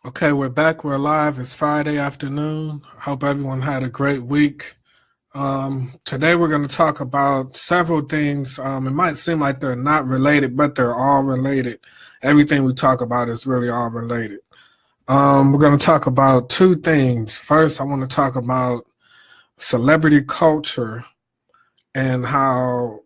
Okay, we're back. We're live. It's Friday afternoon. Hope everyone had a great week. Today we're going to talk about several things. It might seem like they're not related, but they're all related. Everything we talk about is really all related. We're going to talk about two things. First, I want to talk about celebrity culture and how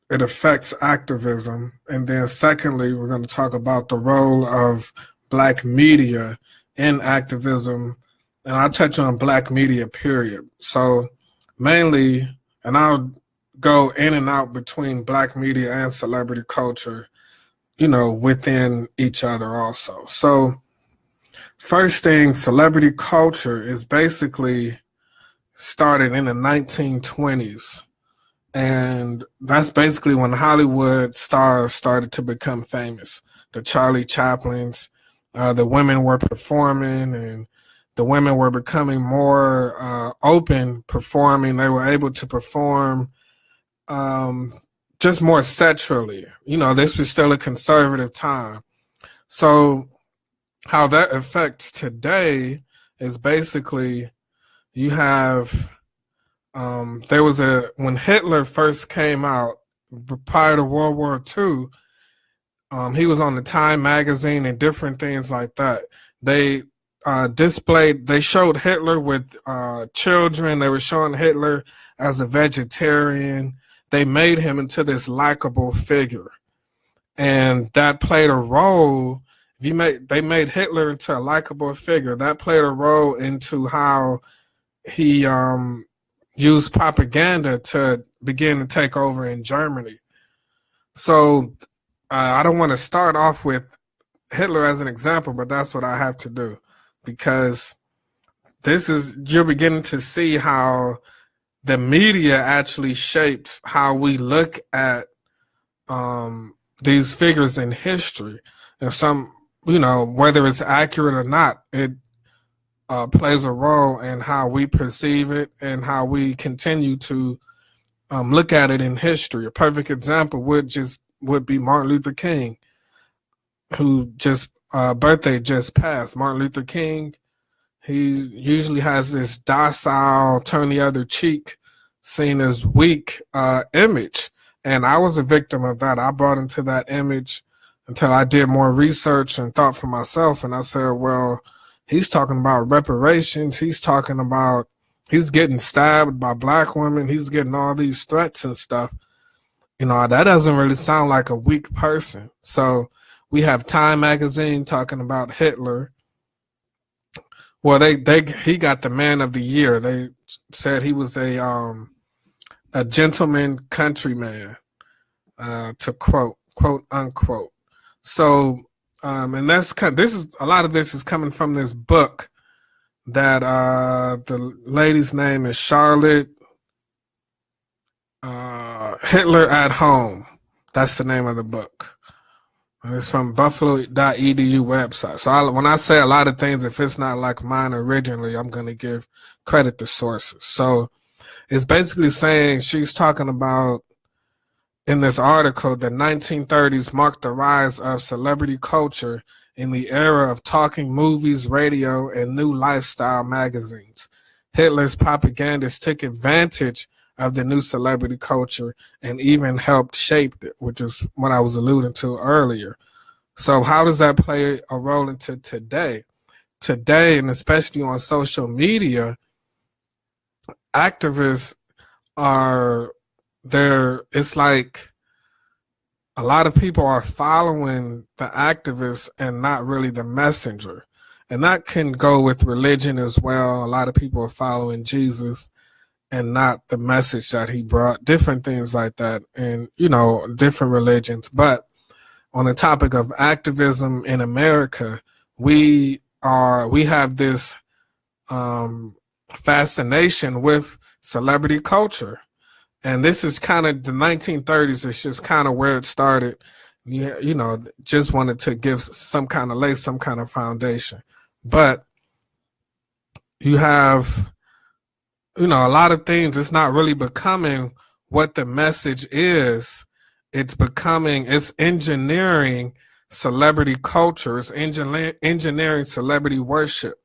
it affects activism. And then secondly, we're going to talk about the role of Black media in activism. And I'll touch on Black media, period. So mainly, and I'll go in and out between Black media and celebrity culture, within each other also. So first thing, celebrity culture is basically started in the 1920s. And that's basically when Hollywood stars started to become famous. The Charlie Chaplins, the women were performing, and the women were becoming more open performing. They were able to perform just more sexually. This was still a conservative time. So how that affects today is basically you have when Hitler first came out prior to World War II, he was on the Time magazine and different things like that. They they showed Hitler with children. They were showing Hitler as a vegetarian. They made him into this likable figure. And that played a role. They made Hitler into a likable figure. That played a role into how he used propaganda to begin to take over in Germany. So I don't want to start off with Hitler as an example, but that's what I have to do, because you're beginning to see how the media actually shapes how we look at these figures in history. And whether it's accurate or not, it plays a role in how we perceive it and how we continue to look at it in history. A perfect example would be Martin Luther King, who birthday just passed. Martin Luther King, he usually has this docile, turn the other cheek, seen as weak image. And I was a victim of that. I bought into that image until I did more research and thought for myself. And I said, well, he's talking about reparations. He's getting stabbed by Black women. He's getting all these threats and stuff. That doesn't really sound like a weak person. So we have Time magazine talking about Hitler. Well, he got the Man of the Year. They said he was a gentleman countryman, to quote unquote. So, and a lot of this is coming from this book that the lady's name is Charlotte Hitler at Home. That's the name of the book. And it's from buffalo.edu website. So when I say a lot of things, if it's not like mine originally, I'm going to give credit to sources. So it's basically saying, she's talking about in this article, the 1930s marked the rise of celebrity culture in the era of talking movies, radio, and new lifestyle magazines. Hitler's propagandists took advantage of the new celebrity culture and even helped shape it, which is what I was alluding to earlier. So how does that play a role into today? Today, and especially on social media, activists are there. It's like a lot of people are following the activists and not really the messenger. And that can go with religion as well. A lot of people are following Jesus and not the message that he brought, different things like that, and, different religions. But on the topic of activism in America, we have this fascination with celebrity culture. And this is kind of the 1930s. It's just kind of where it started. Just wanted to give some kind of foundation. But you have, a lot of things. It's not really becoming what the message is. It's engineering celebrity culture. It's engineering celebrity worship.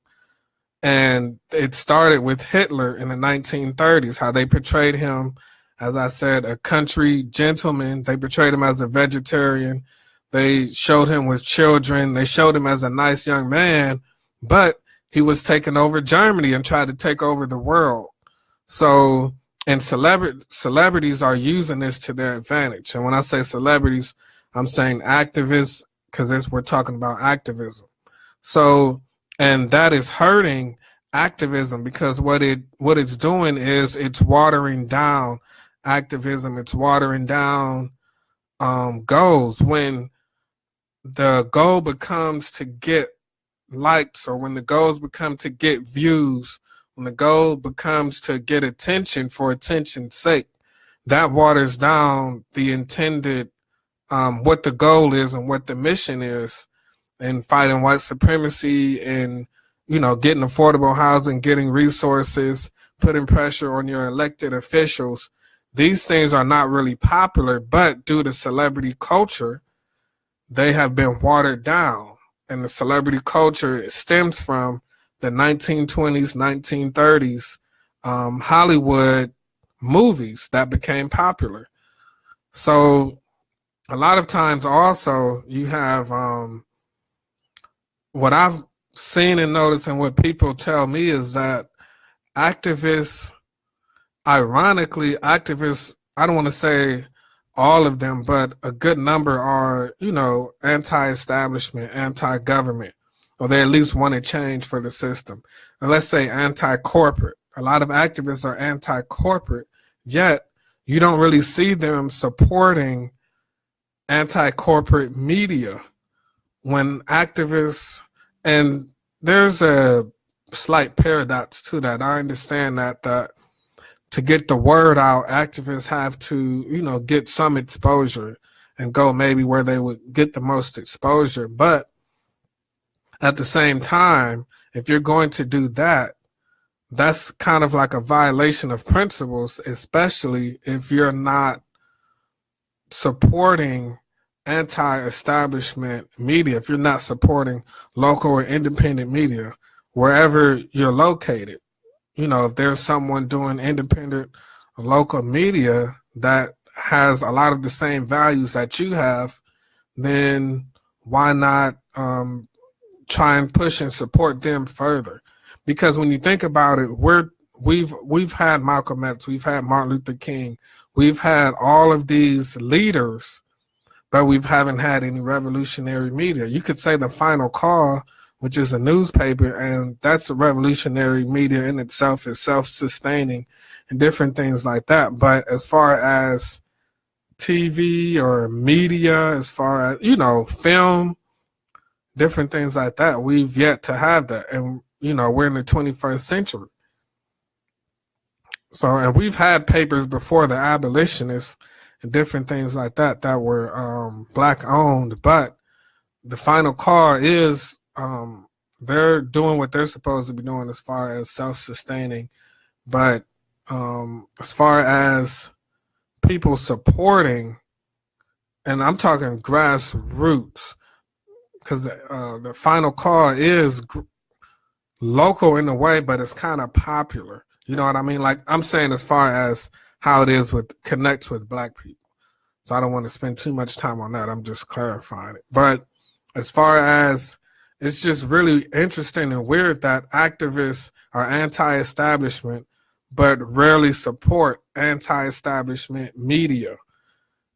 And it started with Hitler in the 1930s, how they portrayed him, as I said, a country gentleman. They portrayed him as a vegetarian. They showed him with children. They showed him as a nice young man, but he was taking over Germany and tried to take over the world. So, and celebrities are using this to their advantage. And when I say celebrities, I'm saying activists, because we're talking about activism. So, and that is hurting activism, because what it's doing is it's watering down activism. It's watering down goals. When the goal becomes to get likes, or when the goals become to get views, when the goal becomes to get attention for attention's sake, that waters down the intended, what the goal is and what the mission is, in fighting white supremacy and, getting affordable housing, getting resources, putting pressure on your elected officials. These things are not really popular, but due to celebrity culture, they have been watered down. And the celebrity culture stems from the 1920s, 1930s Hollywood movies that became popular. So a lot of times also you have what I've seen and noticed, and what people tell me, is that activists, ironically, I don't want to say all of them, but a good number are, anti-establishment, anti-government, or they at least want to change for the system. And let's say anti-corporate. A lot of activists are anti-corporate, yet you don't really see them supporting anti-corporate media. When activists, and there's a slight paradox to that. I understand that to get the word out, activists have to, get some exposure and go maybe where they would get the most exposure. But at the same time, if you're going to do that, that's kind of like a violation of principles, especially if you're not supporting anti-establishment media, if you're not supporting local or independent media, wherever you're located. If there's someone doing independent local media that has a lot of the same values that you have, then why not try and push and support them further? Because when you think about it, we've had Malcolm X, we've had Martin Luther King, we've had all of these leaders, but we haven't had any revolutionary media. You could say the Final Call, which is a newspaper, and that's a revolutionary media in itself, is self-sustaining and different things like that. But as far as TV or media, as far as, film, different things like that, we've yet to have that. And, we're in the 21st century. So, and we've had papers before the abolitionists and different things like that were Black owned, but the Final Call is, they're doing what they're supposed to be doing as far as self-sustaining. But as far as people supporting, and I'm talking grassroots, because the Final Call is local in a way, but it's kind of popular. You know what I mean? Like I'm saying, as far as how it is connects with Black people. So I don't want to spend too much time on that. I'm just clarifying it. But as far as, it's just really interesting and weird that activists are anti-establishment, but rarely support anti-establishment media.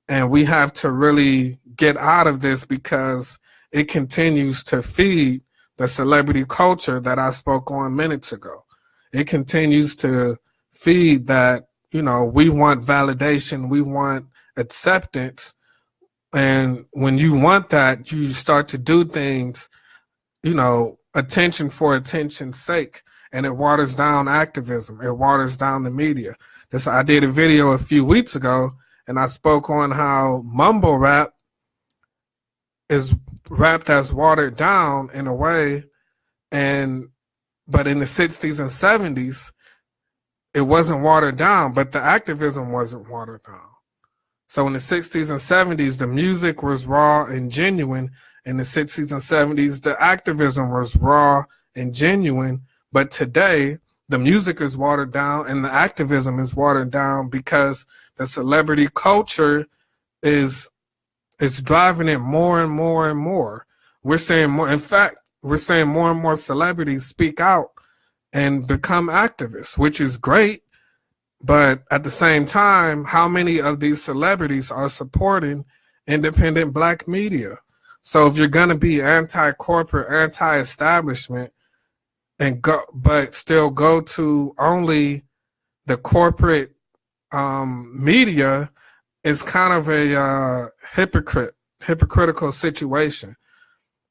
And we have to really get out of this, because it continues to feed the celebrity culture that I spoke on minutes ago. It continues to feed that, we want validation, we want acceptance. And when you want that, you start to do things, attention for attention's sake. And it waters down activism. It waters down the media. I did a video a few weeks ago, and I spoke on how mumble rap is rap that's watered down in a way, but in the 60s and 70s, it wasn't watered down, but the activism wasn't watered down. So in the 60s and 70s, the music was raw and genuine, in the 60s and 70s, the activism was raw and genuine. But today, the music is watered down and the activism is watered down because the celebrity culture is driving it more and more and more. We're seeing more. In fact, we're seeing more and more celebrities speak out and become activists, which is great. But at the same time, how many of these celebrities are supporting independent Black media? So if you're going to be anti-corporate, anti-establishment, but still go to only the corporate media, is kind of a hypocritical situation.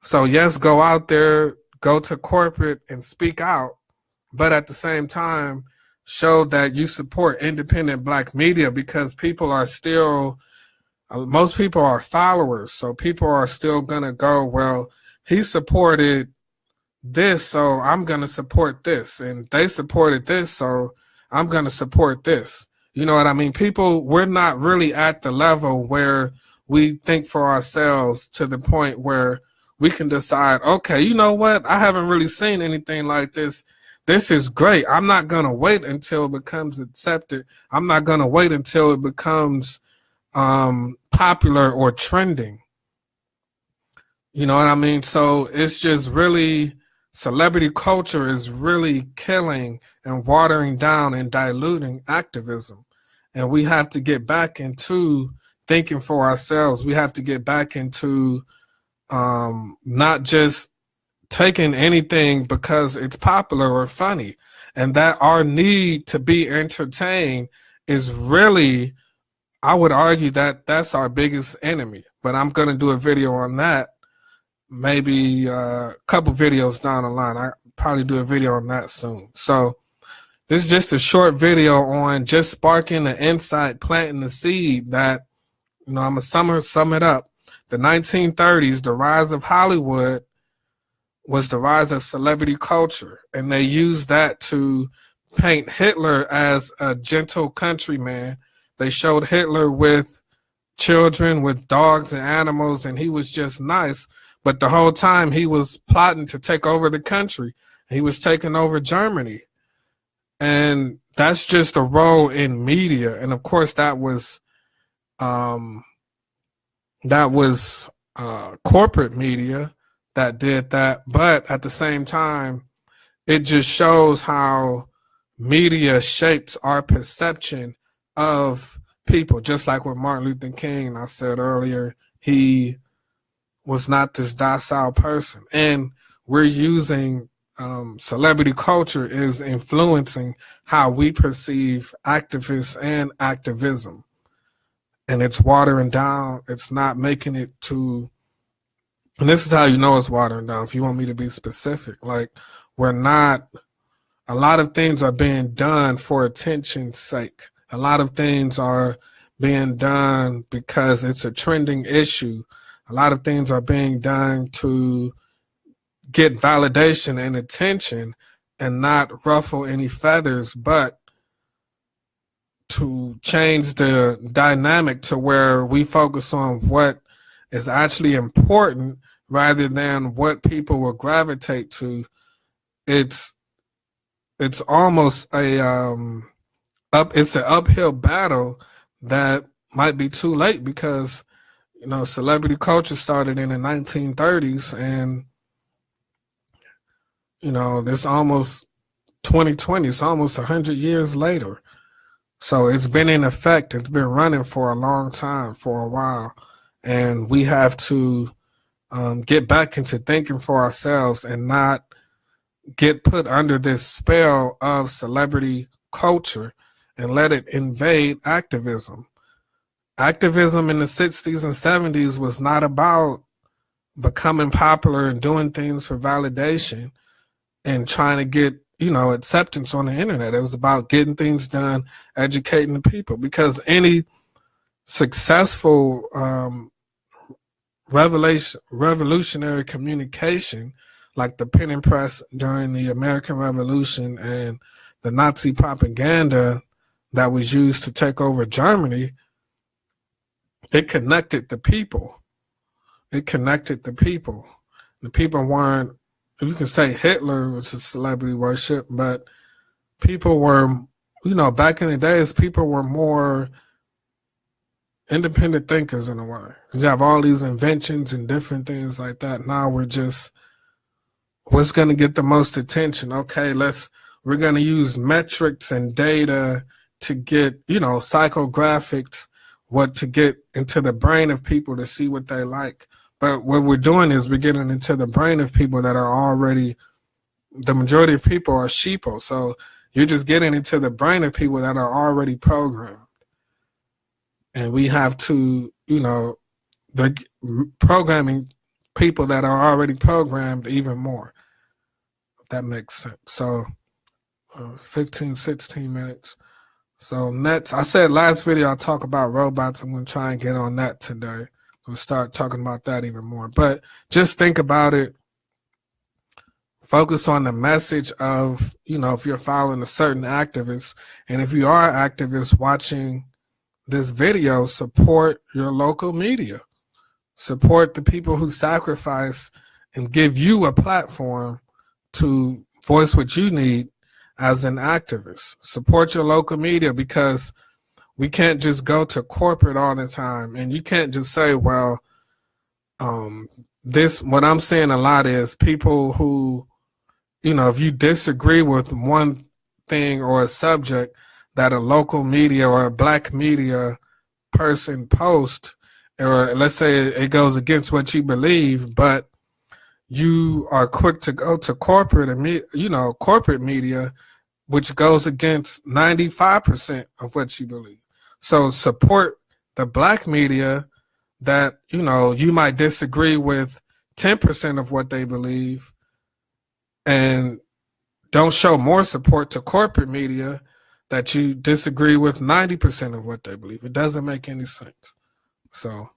So yes, go out there, go to corporate and speak out, but at the same time, show that you support independent Black media, because people are still, most people are followers. So people are still going to go, well, he supported this, so I'm going to support this. And they supported this, so I'm going to support this. You know what I mean? People, we're not really at the level where we think for ourselves to the point where we can decide, okay, you know what? I haven't really seen anything like this. This is great. I'm not going to wait until it becomes accepted. I'm not going to wait until it becomes popular or trending. You know what I mean? So it's just really, celebrity culture is really killing and watering down and diluting activism. And we have to get back into thinking for ourselves. We have to get back into not just taking anything because it's popular or funny, and that our need to be entertained is really, I would argue that that's our biggest enemy. But I'm going to do a video on that, maybe a couple videos down the line. I'll probably do a video on that soon. So this is just a short video on just sparking the insight, planting the seed that, you know, I'm going to sum it up. The 1930s, the rise of Hollywood was the rise of celebrity culture, and they used that to paint Hitler as a gentle countryman. They showed Hitler with children, with dogs and animals, and he was just nice. But the whole time he was plotting to take over the country. He was taking over Germany. And that's just a role in media. And of course that was corporate media that did that. But at the same time, it just shows how media shapes our perception of people. Just like with Martin Luther King, I said earlier, he was not this docile person. And we're using celebrity culture is influencing how we perceive activists and activism. And it's watering down. It's not making it to, and this is how you know it's watering down, if you want me to be specific. Like, we're not, a lot of things are being done for attention's sake. A lot of things are being done because it's a trending issue. A lot of things are being done to get validation and attention and not ruffle any feathers, but to change the dynamic to where we focus on what is actually important rather than what people will gravitate to. It's almost it's an uphill battle that might be too late, because, you know, celebrity culture started in the 1930s, and, you know, this almost 2020, it's almost 100 years later. So it's been in effect. It's been running for a long time, for a while. And we have to get back into thinking for ourselves and not get put under this spell of celebrity culture and let it invade activism. Activism in the 60s and 70s was not about becoming popular and doing things for validation and trying to get, you know, acceptance on the internet. It was about getting things done, educating the people, because any successful revolutionary communication, like the printing press during the American Revolution and the Nazi propaganda that was used to take over Germany, it connected the people. it connected the people. The people weren't, you can say Hitler was a celebrity worship, but people were, back in the days, people were more independent thinkers in a way. You have all these inventions and different things like that. Now we're just, what's going to get the most attention? Okay, we're going to use metrics and data to get, psychographics, what to get into the brain of people to see what they like. But what we're doing is we're getting into the brain of people that are already, the majority of people are sheeple. So you're just getting into the brain of people that are already programmed. And we have to, the programming people that are already programmed even more. If that makes sense. So 15, 16 minutes. So next, I said last video I'll talk about robots. I'm going to try and get on that today. We'll start talking about that even more. But just think about it. Focus on the message of, if you're following a certain activist, and if you are activists watching this video, support your local media. Support the people who sacrifice and give you a platform to voice what you need as an activist. Support your local media, because we can't just go to corporate all the time, and you can't just say, well, what I'm seeing a lot is people who, if you disagree with one thing or a subject that a local media or a black media person post, or let's say it goes against what you believe, but you are quick to go to corporate media, which goes against 95% of what you believe. So support the black media that, you might disagree with 10% of what they believe, and don't show more support to corporate media that you disagree with 90% of what they believe. It doesn't make any sense. So,